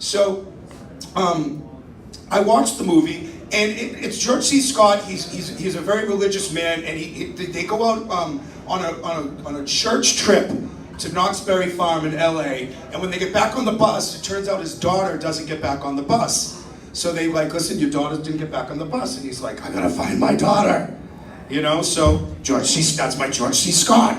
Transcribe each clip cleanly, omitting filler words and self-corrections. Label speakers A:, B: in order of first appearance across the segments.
A: So I watched the movie, and it's George C. Scott. He's a very religious man, and they go out on a church trip to Knott's Berry Farm in LA, and when they get back on the bus, it turns out his daughter doesn't get back on the bus. So they like, listen, your daughter didn't get back on the bus, and he's like, I gotta find my daughter. You know, so that's my George C. Scott.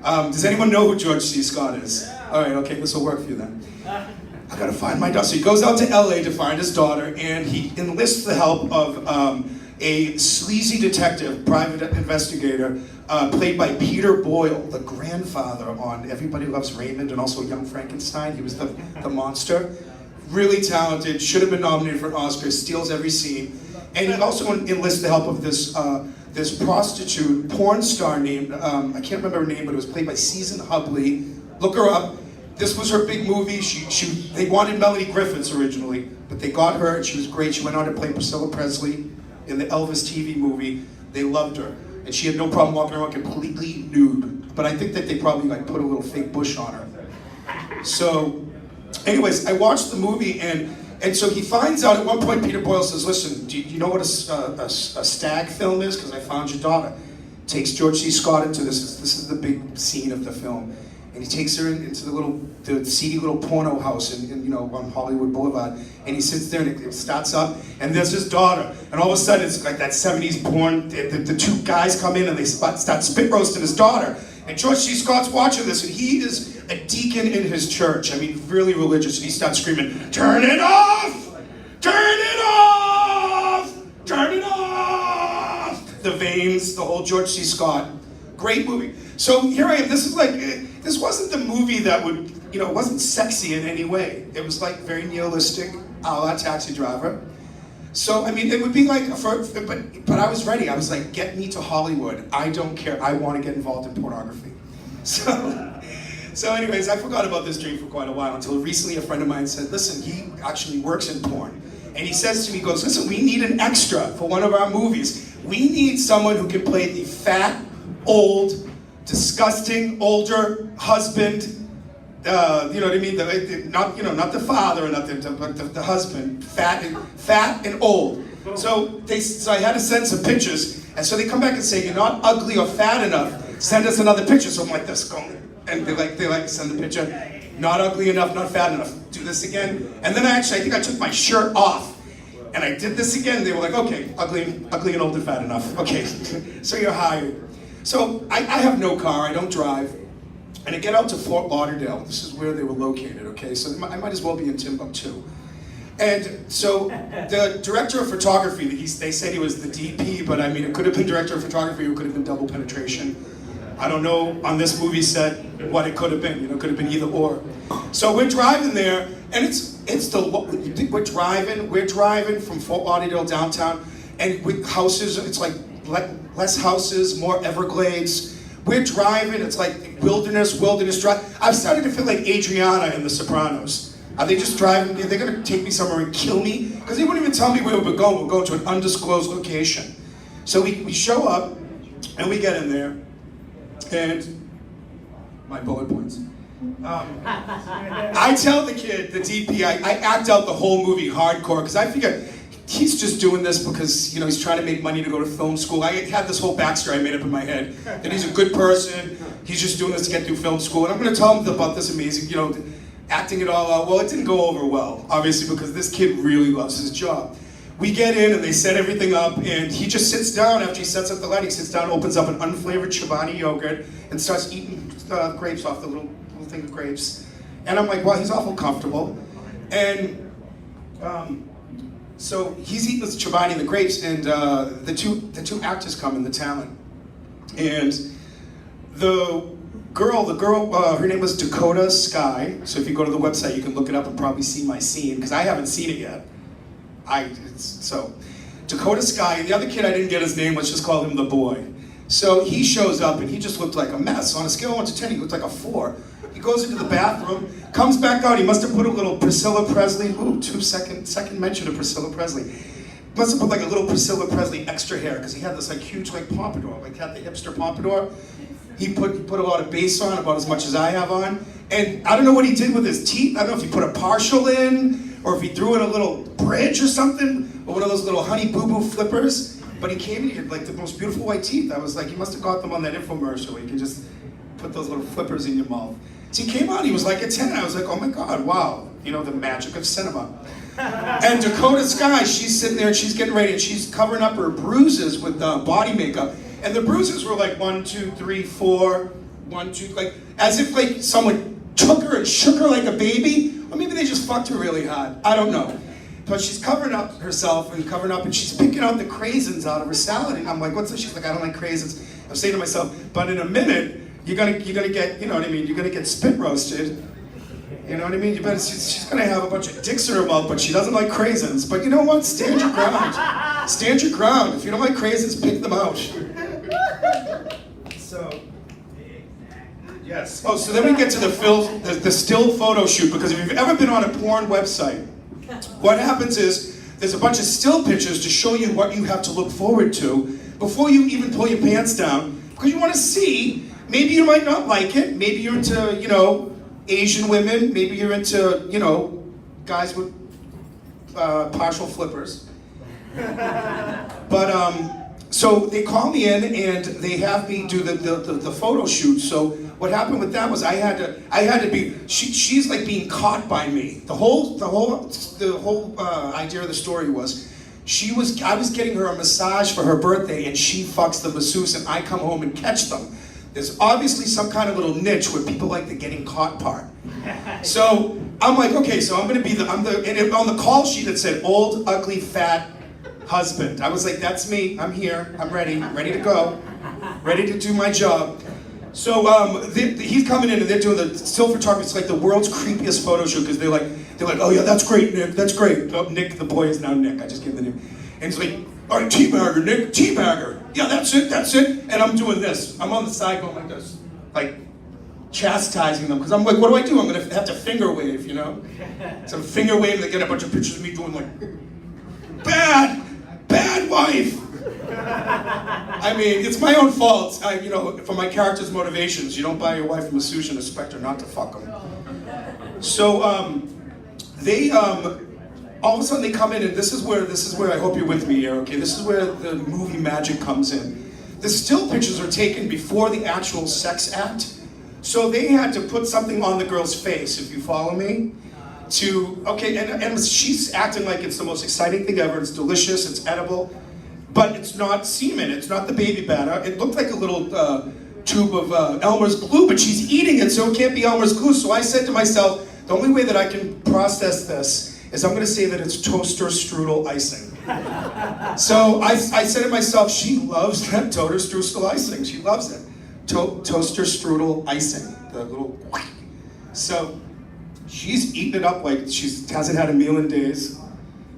A: Does anyone know who George C. Scott is? All right, okay, this will work for you then. I gotta find my daughter. So he goes out to LA to find his daughter, and he enlists the help of a sleazy detective, private investigator, played by Peter Boyle, the grandfather on Everybody Loves Raymond and also Young Frankenstein. He was the monster. Really talented, should have been nominated for an Oscar, steals every scene. And he also enlists the help of this prostitute, porn star named, I can't remember her name, but it was played by Susan Hubley. Look her up. This was her big movie. They wanted Melanie Griffiths originally, but they got her, and she was great. She went on to play Priscilla Presley in the Elvis TV movie. They loved her, and she had no problem walking around completely nude. But I think that they probably like put a little fake bush on her. So, anyways, I watched the movie, and so he finds out at one point. Peter Boyle says, "Listen, do you know what a stag film is? Because I found your daughter." Takes George C. Scott into this. This is the big scene of the film. And he takes her into the seedy little porno house on Hollywood Boulevard, and he sits there, and it starts up, and there's his daughter, and all of a sudden it's like that 70s porn. The two guys come in and they start spit roasting his daughter, and George C. Scott's watching this, and he is a deacon in his church. I mean, really religious, and he starts screaming, "Turn it off! Turn it off! Turn it off!" The Veins, the whole George C. Scott. Great movie. So here I am. This wasn't the movie that would, it wasn't sexy in any way. It was like very nihilistic, a la Taxi Driver. So, I mean, it would be like, but I was ready. I was like, get me to Hollywood. I don't care. I want to get involved in pornography. So anyways, I forgot about this dream for quite a while until recently a friend of mine said, listen, he actually works in porn. And he says to me, he goes, listen, we need an extra for one of our movies. We need someone who can play the fat, old, disgusting, older husband, you know what I mean? Not the father or nothing, but the husband, fat and old. So I had to send some pictures, and so they come back and say, you're not ugly or fat enough. Send us another picture. So I'm like this, going, and they like send the picture. Not ugly enough, not fat enough. Do this again, and then I think I took my shirt off, and I did this again. They were like, okay, ugly and old and fat enough. Okay, so you're hired. So I have no car, I don't drive, and I get out to Fort Lauderdale. This is where they were located, okay? So I might as well be in Timbuktu. And so the director of photography, they said he was the DP, but I mean, it could have been director of photography, or it could have been double penetration. I don't know on this movie set what it could have been, it could have been either or. So we're driving there, and we're driving from Fort Lauderdale downtown, and with houses, it's like less houses, more Everglades. We're driving, it's like wilderness drive. I've started to feel like Adriana in The Sopranos. Are they just driving? Are they gonna take me somewhere and kill me? Because they wouldn't even tell me where we're going. We're going to an undisclosed location. So we show up, and we get in there, and my bullet points. I tell the kid, the DP, I act out the whole movie hardcore, because I figure, he's just doing this because, he's trying to make money to go to film school. I had this whole backstory I made up in my head, that he's a good person, he's just doing this to get through film school, and I'm going to tell him about this amazing, acting it all out. Well, it didn't go over well, obviously, because this kid really loves his job. We get in, and they set everything up, and he just sits down after he sets up the light. He sits down, opens up an unflavored Chobani yogurt, and starts eating grapes off the little thing of grapes. And I'm like, well, he's awful comfortable. And so he's eating this Chobani and the grapes, and the two actors come in, the talent. And the girl, her name was Dakota Sky. So if you go to the website, you can look it up and probably see my scene, because I haven't seen it yet. So Dakota Sky, and the other kid, I didn't get his name, let's just call him the boy. So he shows up, and he just looked like a mess. On a scale of 1 to 10, he looked like a 4. He goes into the bathroom, comes back out, he must have put a little Priscilla Presley, second mention of Priscilla Presley. Must have put like a little Priscilla Presley extra hair, because he had this like huge like pompadour, like had the hipster pompadour. He put a lot of bass on, about as much as I have on. And I don't know what he did with his teeth. I don't know if he put a partial in, or if he threw in a little bridge or something, or one of those little Honey Boo Boo flippers. But he came in, he had like the most beautiful white teeth. I was like, you must have got them on that infomercial where you can just put those little flippers in your mouth. So he came out, he was like a 10. I was like, oh my God, wow. You know, the magic of cinema. And Dakota Sky, she's sitting there and she's getting ready and she's covering up her bruises with body makeup. And the bruises were like 1, 2, 3, 4, 1, 2, like as if like someone took her and shook her like a baby. Or maybe they just fucked her really hard. I don't know. But she's covering up herself and covering up and she's picking out the craisins out of her salad. And I'm like, what's this? She's like, I don't like craisins. I'm saying to myself, but in a minute, you're gonna get, you know what I mean? You're gonna get spit roasted. You know what I mean? You better. She's gonna have a bunch of dicks in her mouth, but she doesn't like craisins. But you know what? Stand your ground. Stand your ground. If you don't like craisins, pick them out. So, yes. Oh, so then we get to the still photo shoot, because if you've ever been on a porn website, what happens is there's a bunch of still pictures to show you what you have to look forward to before you even pull your pants down, because you want to see. Maybe you might not like it. Maybe you're into, you know, Asian women. Maybe you're into, you know, guys with partial flippers. But so they call me in and they have me do the photo shoot. So what happened with that was I had to be. She's like being caught by me. The whole idea of the story was. I was getting her a massage for her birthday and she fucks the masseuse and I come home and catch them. There's obviously some kind of little niche where people like the getting caught part. So I'm like, okay, so I'm gonna be and on the call sheet it said old, ugly, fat husband. I was like, that's me, I'm here, I'm ready to go, ready to do my job. So he's coming in and they're doing the still photography. It's like the world's creepiest photo shoot because they're like, oh yeah, that's great, Nick, that's great. Oh, Nick, the boy is now Nick, I just gave the name. And he's like, all right, teabagger, Nick, teabagger. Yeah, that's it. And I'm doing this. I'm on the side going like this, like chastising them. Because I'm like, what do? I'm going to have to finger wave, you know? So I'm finger waving, they get a bunch of pictures of me doing like, bad wife. I mean, it's my own fault. You know, for my character's motivations, you don't buy your wife a masseuse and expect her not to fuck them. So they, all of a sudden they come in, and this is where I hope you're with me here, okay? This is where the movie magic comes in. The still pictures are taken before the actual sex act. So they had to put something on the girl's face, if you follow me. And she's acting like it's the most exciting thing ever. It's delicious, it's edible, but it's not semen, it's not the baby batter. It looked like a little tube of Elmer's glue, but she's eating it, so it can't be Elmer's glue. So I said to myself, the only way that I can process this is I'm gonna say that it's toaster strudel icing. So I said to myself, she loves that toaster strudel icing. She loves it. Toaster strudel icing, the little. So she's eating it up like she hasn't had a meal in days,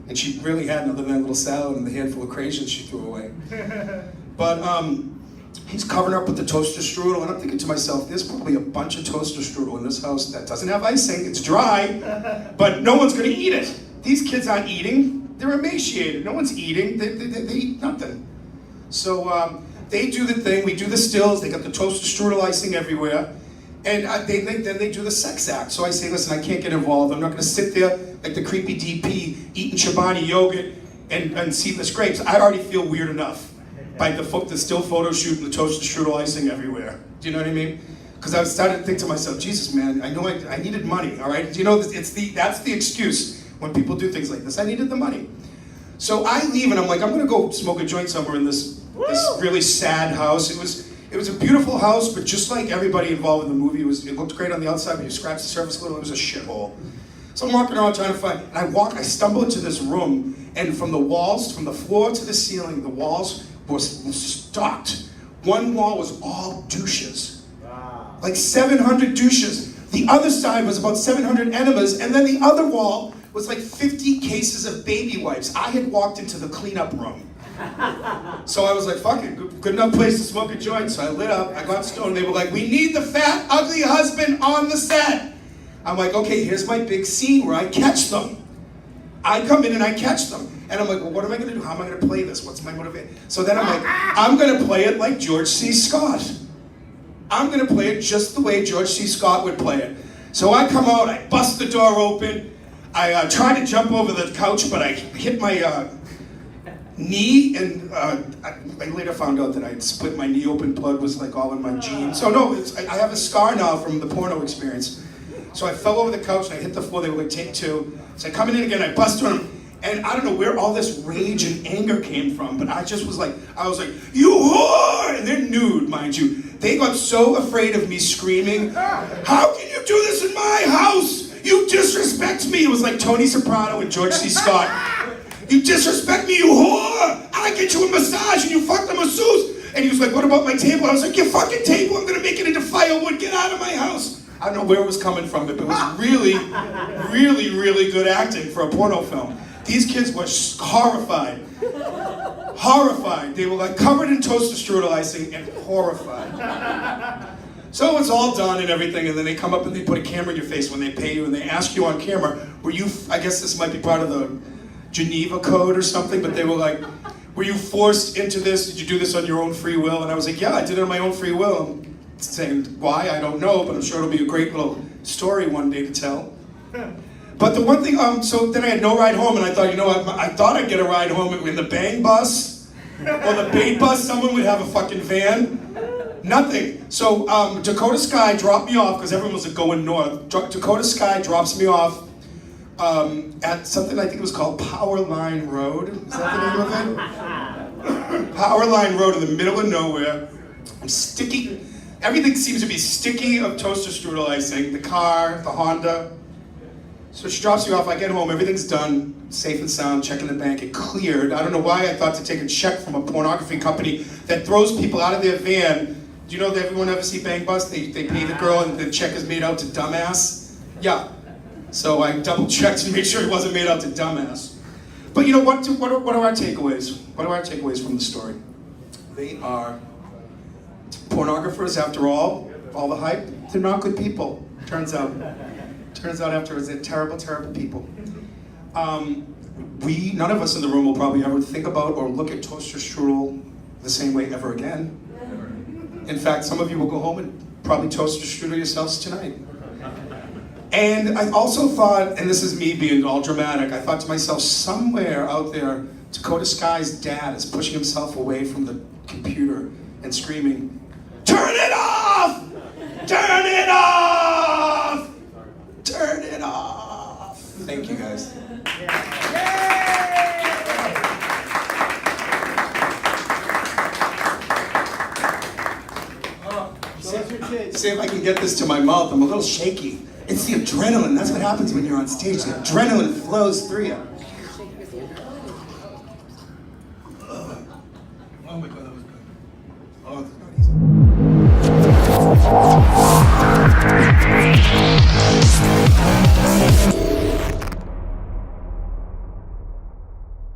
A: and she really hadn't other than that little salad and the handful of craisins she threw away. But he's covering up with the toaster strudel, and I'm thinking to myself, there's probably a bunch of toaster strudel in this house that doesn't have icing. It's dry, but no one's gonna eat it. These kids aren't eating. They're emaciated. No one's eating. They eat nothing. So they do the thing. We do the stills. They got the toaster strudel icing everywhere. And then they do the sex act. So I say, listen, I can't get involved. I'm not gonna sit there like the creepy DP eating Chobani yogurt and seedless grapes. I already feel weird enough by the still photo shoot and the toaster strudel icing everywhere. Do you know what I mean? Because I started to think to myself, Jesus, man, I know I needed money, all right? You know, that's the excuse when people do things like this. I needed the money. So I leave and I'm like, I'm gonna go smoke a joint somewhere in this really sad house. It was a beautiful house, but just like everybody involved in the movie, it looked great on the outside, but you scratch the surface a little, it was a shithole. So I'm walking around trying to find, and I stumble into this room, and from the floor to the ceiling, the walls was stocked. One wall was all douches. Wow. Like 700 douches. The other side was about 700 enemas, and then the other wall was like 50 cases of baby wipes. I had walked into the cleanup room. So I was like, fuck it, good enough place to smoke a joint. So I lit up, I got stoned. They were like, we need the fat, ugly husband on the set. I'm like, okay, here's my big scene where I catch them. I come in and I catch them. And I'm like, well, what am I gonna do? How am I gonna play this? What's my motivation? So then I'm like, I'm gonna play it like George C. Scott. I'm gonna play it just the way George C. Scott would play it. So I come out, I bust the door open, I tried to jump over the couch, but I hit my knee, and I later found out that I had split my knee open. Blood was like all in my jeans. So no, I have a scar now from the porno experience. So I fell over the couch and I hit the floor. They were like, take two. So I come in again, I bust on them. And I don't know where all this rage and anger came from, but I was like, you whore! And they're nude, mind you. They got so afraid of me screaming, how can you do this in my house? You disrespect me. It was like Tony Soprano and George C. Scott. You disrespect me, you whore! I get you a massage and you fuck the masseuse. And he was like, what about my table? I was like, your fucking table, I'm gonna make it into firewood, get out of my house. I don't know where it was coming from, but it was really, really, really good acting for a porno film. These kids were horrified. Horrified. They were like covered in toaster strudel icing and horrified. So it's all done and everything, and then they come up and they put a camera in your face when they pay you, and they ask you on camera, were you, I guess this might be part of the Geneva Code or something, but they were like, were you forced into this? Did you do this on your own free will? And I was like, yeah, I did it on my own free will. Saying why, I don't know, but I'm sure it'll be a great little story one day to tell. But the one thing, so then I had no ride home, and I thought, you know what, I thought I'd get a ride home in the bang bus, or the bait bus, someone would have a fucking van. Nothing. So Dakota Sky dropped me off, because everyone was going north. Dakota Sky drops me off at something I think it was called Power Line Road. Is that the name of it? Power Line Road in the middle of nowhere. I'm sticky. Everything seems to be sticky of toaster strudel icing. The car, the Honda. So she drops me off, I get home, everything's done, safe and sound, checking the bank, it cleared. I don't know why I thought to take a check from a pornography company that throws people out of their van. Do you know that everyone ever see Bang Bus? They pay the girl and the check is made out to dumbass? Yeah. So I double checked to make sure it wasn't made out to dumbass. But you know, what are our takeaways? What are our takeaways from the story? They are pornographers, after all the hype, they're not good people, turns out. Turns out afterwards they're terrible, terrible people. None of us in the room will probably ever think about or look at toaster strudel the same way ever again. In fact, some of you will go home and probably toaster strudel yourselves tonight. And I also thought, and this is me being all dramatic, I thought to myself, somewhere out there, Dakota Sky's dad is pushing himself away from the computer and screaming, turn it off! Turn it off! Turn it off! Thank you guys. See if I can get this to my mouth. I'm a little shaky. It's the adrenaline. That's what happens when you're on stage. The adrenaline flows through you.